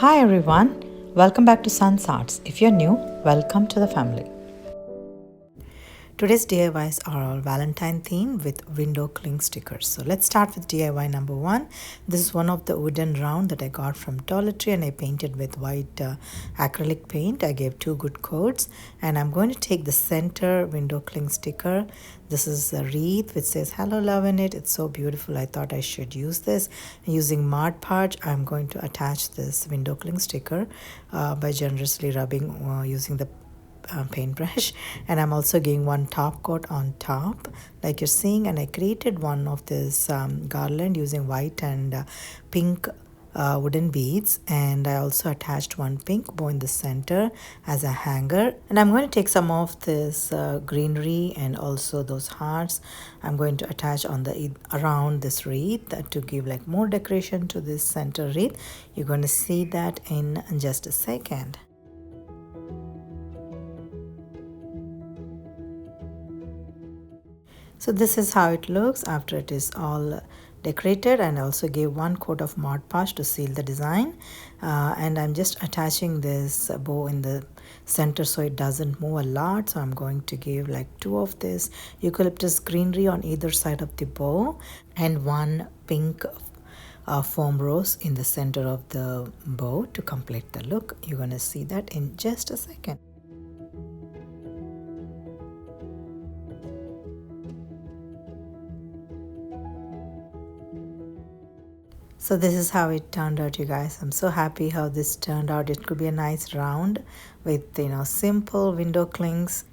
Hi everyone, welcome back to Sun's Arts. If you're new, welcome to the family. Today's DIYs are all Valentine themed with window cling stickers. So let's start with DIY number one. This is one of the wooden round that I got from Dollar Tree and I painted with white acrylic paint. I gave two good coats and I'm going to take the center window cling sticker. This is a wreath which says hello love in it. It's so beautiful. I thought I should use this. Using Mod Podge, I'm going to attach this window cling sticker by generously rubbing using the paintbrush, and I'm also giving one top coat on top like you're seeing, and I created one of this garland using white and pink wooden beads, and I also attached one pink bow in the center as a hanger. And I'm going to take some of this greenery and also those hearts. I'm going to attach on the around this wreath to give like more decoration to this center wreath. You're going to see that in just a second. So this is how it looks after it is all decorated, and I also gave one coat of Mod Podge to seal the design. And I'm just attaching this bow in the center so it doesn't move a lot. So I'm going to give like two of this eucalyptus greenery on either side of the bow and one pink foam rose in the center of the bow to complete the look. You're going to see that in just a second. So this is how it turned out, you guys. I'm so happy how this turned out. It could be a nice round with, simple window clings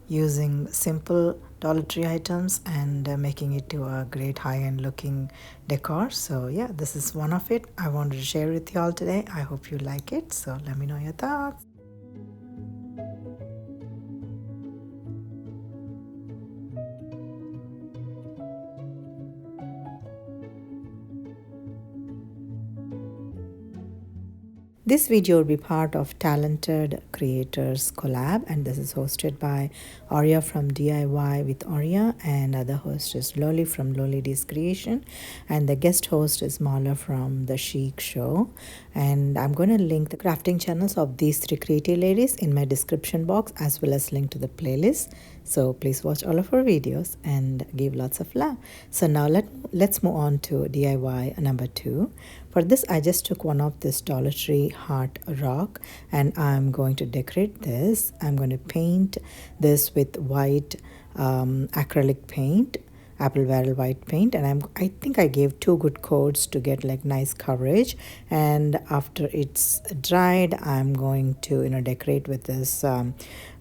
using simple Dollar Tree items and making it to a great high-end looking decor. So yeah, this is one of it. I wanted to share with you all today. I hope you like it. So let me know your thoughts. This video will be part of Talented Creators Collab, and this is hosted by Arya from DIY with Arya, and other host is Loli from Loli D's Creation, and the guest host is Mala from The Chic Show. And I'm going to link the crafting channels of these three creative ladies in my description box, as well as link to the playlist. So please watch all of our videos and give lots of love. So now let's move on to DIY number two. For this, I just took one of this Dollar Tree heart rock and I'm going to decorate this. I'm going to paint this with white acrylic paint, apple barrel white paint, and I think I gave two good coats to get like nice coverage. And after it's dried, I'm going to decorate with this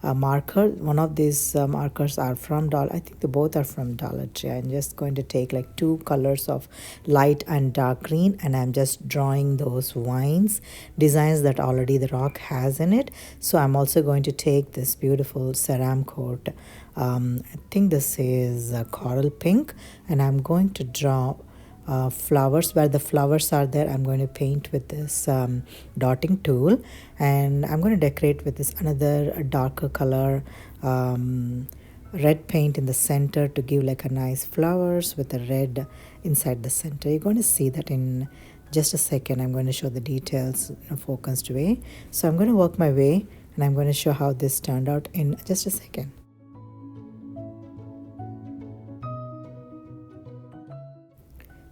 marker. One of these markers are from I think they both are from Dollar Tree. I'm just going to take like two colors of light and dark green, and I'm just drawing those vines designs that already the rock has in it. So I'm also going to take this beautiful ceram coat. I think this is coral pink, and I'm going to draw flowers. Where the flowers are there, I'm going to paint with this dotting tool, and I'm going to decorate with this another darker color red paint in the center to give like a nice flowers with the red inside the center. You're going to see that in just a second. I'm going to show the details in a focused way. So I'm going to work my way, and I'm going to show how this turned out in just a second.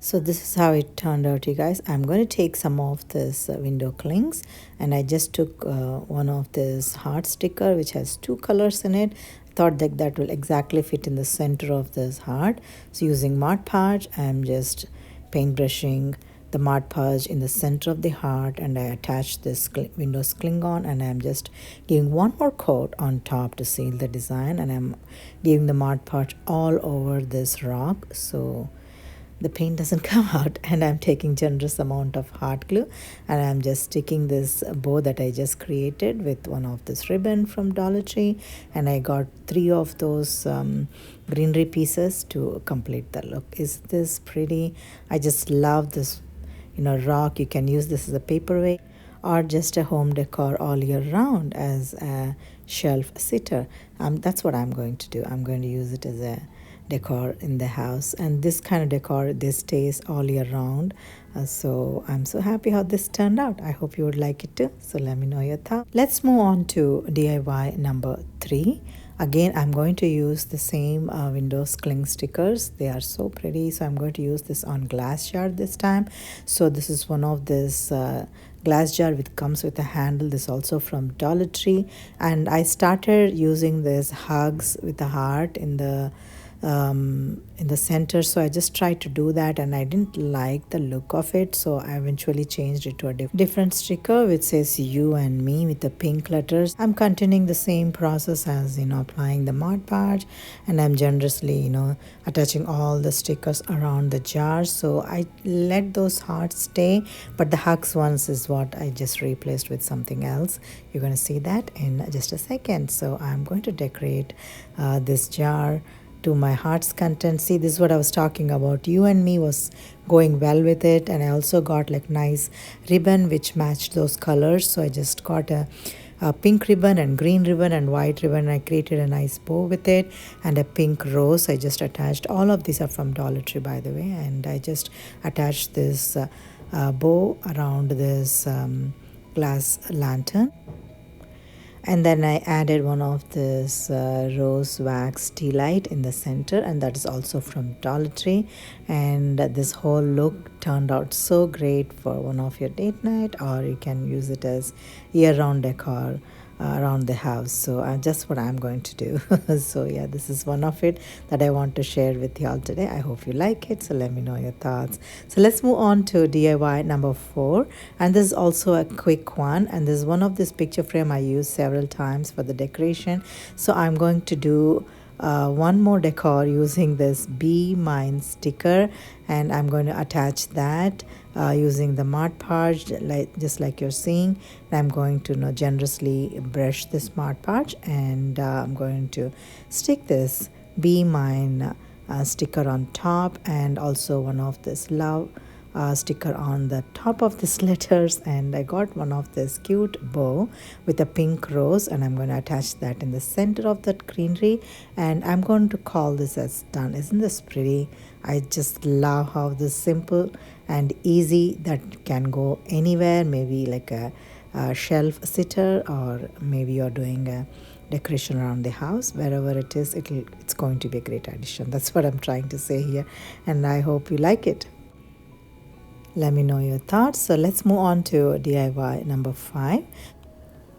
So this is how it turned out, you guys. I'm going to take some of this window clings, and I just took one of this heart sticker which has two colors in it. I thought that will exactly fit in the center of this heart. So using Mod Podge, I'm just paintbrushing the Mod Podge in the center of the heart, and I attach this Windows Klingon, and I'm just giving one more coat on top to seal the design, and I'm giving the Mod Podge all over this rock so the paint doesn't come out. And I'm taking generous amount of hot glue, and I'm just sticking this bow that I just created with one of this ribbon from Dollar Tree, and I got three of those greenery pieces to complete the look. Is this pretty? I just love this rock. You can use this as a paperweight or just a home decor all year round as a shelf sitter. That's what I'm going to do. I'm going to use it as a decor in the house, and this kind of decor this stays all year round. So I'm so happy how this turned out. I hope you would like it too. So let me know your thoughts. Let's move on to DIY number 3. Again, I'm going to use the same Windows cling stickers. They are so pretty. So I'm going to use this on glass jar this time. So this is one of this glass jar which comes with a handle. This also from Dollar Tree, and I started using this hugs with a heart in the center. So I just tried to do that, and I didn't like the look of it, so I eventually changed it to a different sticker which says you and me with the pink letters. I'm continuing the same process as applying the Mod Podge, and I'm generously attaching all the stickers around the jar. So I let those hearts stay, but the hugs ones is what I just replaced with something else. You're going to see that in just a second. So I'm going to decorate this jar to my heart's content. See, this is what I was talking about. You and me was going well with it, and I also got like nice ribbon which matched those colors. So I just got a pink ribbon and green ribbon and white ribbon. I created a nice bow with it and a pink rose. I just attached. All of these are from Dollar Tree, by the way, and I just attached this bow around this glass lantern. And then I added one of this rose wax tea light in the center, and that is also from Dollar Tree. And this whole look turned out so great for one of your date night, or you can use it as year-round decor around the house. So just what I'm going to do. So yeah, this is one of it that I want to share with y'all today. I hope you like it. So let me know your thoughts. So let's move on to DIY number 4, and this is also a quick one, and this is one of this picture frame I used several times for the decoration. So I'm going to do one more decor using this Be Mine sticker, and I'm going to attach that using the Mod Podge, just like you're seeing. And I'm going to generously brush this Mod Podge, and I'm going to stick this Be Mine sticker on top, and also one of this love sticker on the top of these letters. And I got one of this cute bow with a pink rose, and I'm going to attach that in the center of that greenery, and I'm going to call this as done. Isn't this pretty? I just love how this simple and easy that can go anywhere, maybe like a shelf sitter, or maybe you're doing a decoration around the house. Wherever it is, it's going to be a great addition. That's what I'm trying to say here, and I hope you like it. Let me know your thoughts. So let's move on to DIY number 5.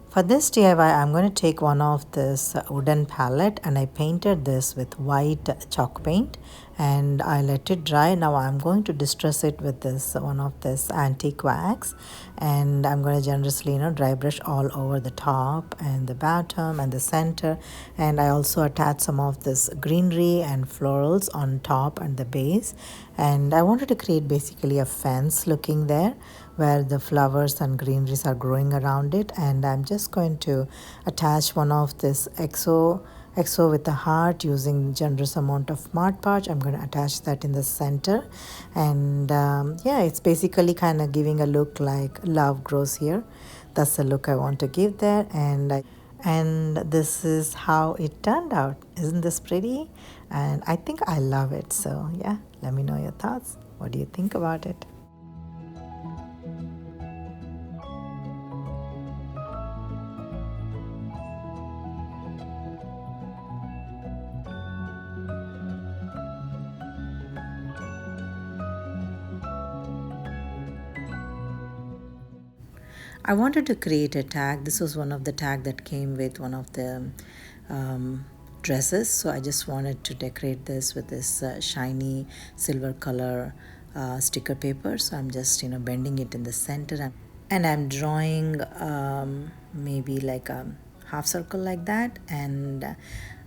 For this DIY, I'm going to take one of this wooden palette, and I painted this with white chalk paint, and I let it dry. Now I'm going to distress it with this one of this antique wax, and I'm going to generously dry brush all over the top and the bottom and the center. And I also attach some of this greenery and florals on top and the base, and I wanted to create basically a fence looking there where the flowers and greeneries are growing around it. And I'm just going to attach one of this XO with a heart using generous amount of Mod Podge. I'm going to attach that in the center, and yeah, it's basically kind of giving a look like love grows here. That's the look I want to give there, and this is how it turned out. Isn't this pretty? And I think I love it. So yeah, let me know your thoughts. What do you think about it? I wanted to create a tag. This was one of the tag that came with one of the dresses. So I just wanted to decorate this with this shiny silver color sticker paper. So I'm just bending it in the center, and I'm drawing maybe like a half circle like that, and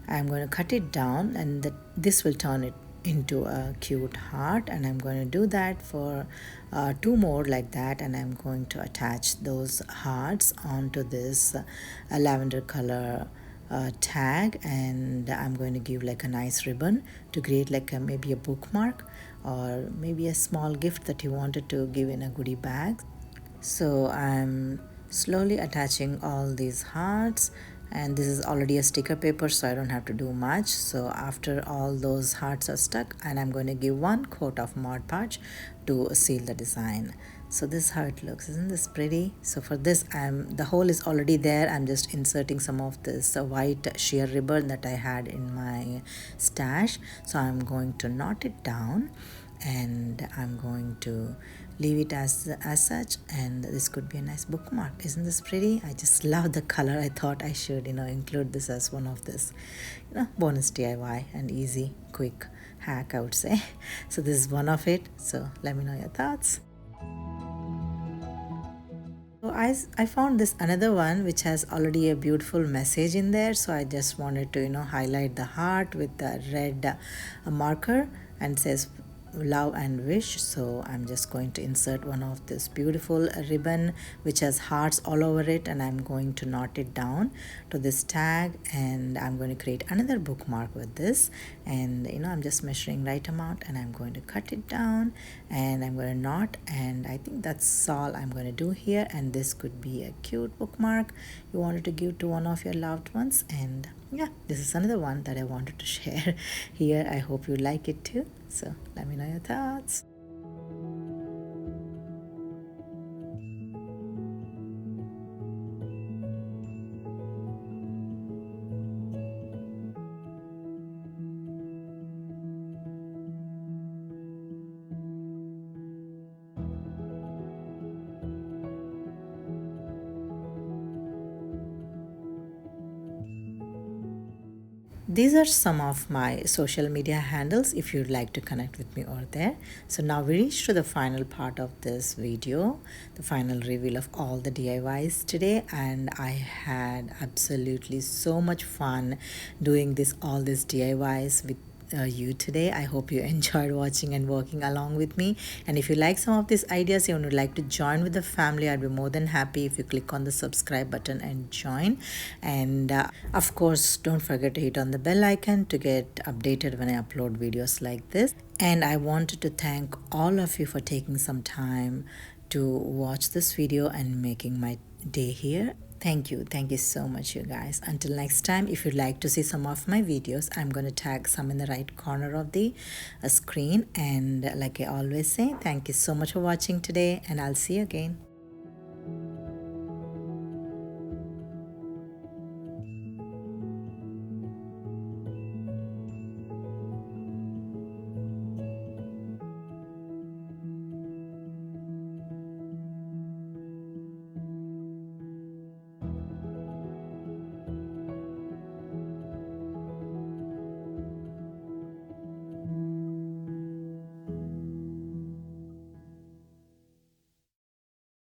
I'm going to cut it down, and this will turn it into a cute heart. And I'm going to do that for 2 more like that, and I'm going to attach those hearts onto this lavender color tag, and I'm going to give like a nice ribbon to create like maybe a bookmark, or maybe a small gift that you wanted to give in a goodie bag. So I'm slowly attaching all these hearts, and this is already a sticker paper, so I don't have to do much. So after all those hearts are stuck, and I'm going to give one coat of Mod Podge to seal the design. So this is how it looks. Isn't this pretty? So for this, the hole is already there. I'm just inserting some of this white sheer ribbon that I had in my stash. So I'm going to knot it down, and I'm going to leave it as such, and this could be a nice bookmark. Isn't this pretty? I just love the color. I thought I should include this as one of this bonus DIY and easy quick hack, I would say. So this is one of it, so let me know your thoughts. So I found this another one which has already a beautiful message in there, so I just wanted to highlight the heart with the red marker, and says love and wish. So I'm just going to insert one of this beautiful ribbon which has hearts all over it, and I'm going to knot it down to this tag, and I'm going to create another bookmark with this. And I'm just measuring right amount, and I'm going to cut it down, and I'm going to knot, and I think that's all I'm going to do here. And this could be a cute bookmark you wanted to give to one of your loved ones. And yeah, this is another one that I wanted to share here. I hope you like it too, so let me know your thoughts. These are some of my social media handles if you'd like to connect with me over there. So now we reached to the final part of this video, the final reveal of all the DIYs today, and I had absolutely so much fun doing all these DIYs with you today. I hope you enjoyed watching and working along with me. And if you like some of these ideas, you would like to join with the family, I'd be more than happy if you click on the subscribe button and join. And of course, don't forget to hit on the bell icon to get updated when I upload videos like this. And I wanted to thank all of you for taking some time to watch this video and making my day here. Thank you. Thank you so much, you guys. Until next time, if you'd like to see some of my videos, I'm going to tag some in the right corner of the screen. And like I always say, thank you so much for watching today, and I'll see you again.